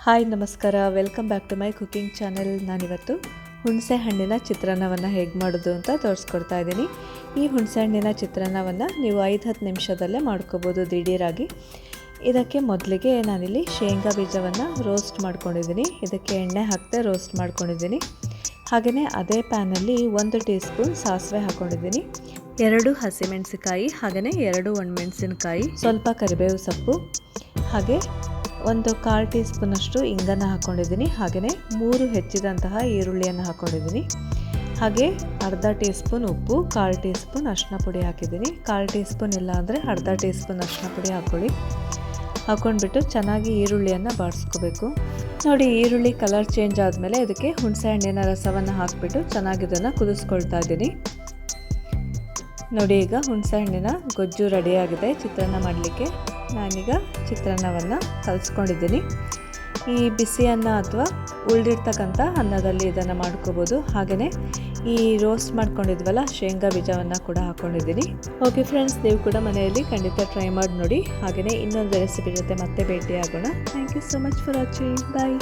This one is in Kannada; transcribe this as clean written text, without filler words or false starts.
ಹಾಯ್ ನಮಸ್ಕಾರ, welcome back to my cooking channel. ನಾನಿವತ್ತು ಹುಣಸೆ ಹಣ್ಣಿನ ಚಿತ್ರಾನ್ನವನ್ನು ಹೇಗೆ ಮಾಡೋದು ಅಂತ ತೋರಿಸ್ಕೊಡ್ತಾ ಇದ್ದೀನಿ. ಈ ಹುಣಸೆ ಹಣ್ಣಿನ ಚಿತ್ರಾನ್ನವನ್ನು ನೀವು 5-10 ನಿಮಿಷದಲ್ಲೇ ಮಾಡ್ಕೋಬೋದು ದಿಢೀರಾಗಿ. ಇದಕ್ಕೆ ಮೊದಲಿಗೆ ನಾನಿಲ್ಲಿ ಶೇಂಗಾ ಬೀಜವನ್ನು ರೋಸ್ಟ್ ಮಾಡ್ಕೊಂಡಿದ್ದೀನಿ. ಇದಕ್ಕೆ ಎಣ್ಣೆ ಹಾಕದೆ ರೋಸ್ಟ್ ಮಾಡ್ಕೊಂಡಿದ್ದೀನಿ. ಹಾಗೆಯೇ ಅದೇ ಪ್ಯಾನಲ್ಲಿ 1 ಟೀ ಸ್ಪೂನ್ ಸಾಸಿವೆ ಹಾಕ್ಕೊಂಡಿದ್ದೀನಿ, 2 ಹಸಿಮೆಣಸಿಕಾಯಿ, ಹಾಗೆಯೇ 2 ಒಣಮೆಣಸಿನಕಾಯಿ, ಸ್ವಲ್ಪ ಕರಿಬೇವು ಸೊಪ್ಪು, ಹಾಗೆ 1/4 ಟೀ ಸ್ಪೂನಷ್ಟು ಇಂಗನ್ನು ಹಾಕ್ಕೊಂಡಿದ್ದೀನಿ. ಹಾಗೆಯೇ 3 ಹೆಚ್ಚಿದಂತಹ ಈರುಳ್ಳಿಯನ್ನು ಹಾಕ್ಕೊಂಡಿದ್ದೀನಿ. ಹಾಗೆ ಅರ್ಧ ಟೀ ಸ್ಪೂನ್ ಉಪ್ಪು, 1/4 ಟೀ ಸ್ಪೂನ್ ಅರಿಶಿನ ಪುಡಿ ಹಾಕಿದ್ದೀನಿ. 1/4 ಟೀ ಸ್ಪೂನ್ ಇಲ್ಲ ಅಂದರೆ ಅರ್ಧ ಟೀ ಸ್ಪೂನ್ ಅರಿಶಿನ ಪುಡಿ ಹಾಕ್ಕೊಳ್ಳಿ. ಹಾಕ್ಕೊಂಡ್ಬಿಟ್ಟು ಚೆನ್ನಾಗಿ ಈರುಳ್ಳಿಯನ್ನು ಬಾಡಿಸ್ಕೋಬೇಕು. ನೋಡಿ, ಈರುಳ್ಳಿ ಕಲರ್ ಚೇಂಜ್ ಆದಮೇಲೆ ಇದಕ್ಕೆ ಹುಣಸೆ ಹಣ್ಣಿನ ರಸವನ್ನು ಹಾಕಿಬಿಟ್ಟು ಚೆನ್ನಾಗಿ ಇದನ್ನು ಕುದಿಸ್ಕೊಳ್ತಾ ಇದ್ದೀನಿ. ನೋಡಿ, ಈಗ ಹುಣಸೆ ಹಣ್ಣಿನ ಗೊಜ್ಜು ರೆಡಿಯಾಗಿದೆ ಚಿತ್ರಾನ್ನ ಮಾಡಲಿಕ್ಕೆ. ನಾನೀಗ ಚಿತ್ರಾನ್ನವನ್ನು ಕಲಿಸ್ಕೊಂಡಿದ್ದೀನಿ. ಈ ಬಿಸಿ ಅನ್ನ ಅಥವಾ ಉಳಿದಿರ್ತಕ್ಕಂಥ ಅನ್ನದಲ್ಲಿ ಇದನ್ನು ಮಾಡ್ಕೋಬೋದು. ಹಾಗೆಯೇ ಈ ರೋಸ್ಟ್ ಮಾಡ್ಕೊಂಡಿದ್ವಲ್ಲ ಶೇಂಗಾ ಬೀಜವನ್ನು ಕೂಡ ಹಾಕ್ಕೊಂಡಿದ್ದೀನಿ. ಓಕೆ ಫ್ರೆಂಡ್ಸ್, ನೀವು ಕೂಡ ಮನೆಯಲ್ಲಿ ಖಂಡಿತ ಟ್ರೈ ಮಾಡಿ ನೋಡಿ. ಹಾಗೆಯೇ ಇನ್ನೊಂದು ರೆಸಿಪಿ ಜೊತೆ ಮತ್ತೆ ಭೇಟಿಯಾಗೋಣ. Thank you so much for watching. Bye.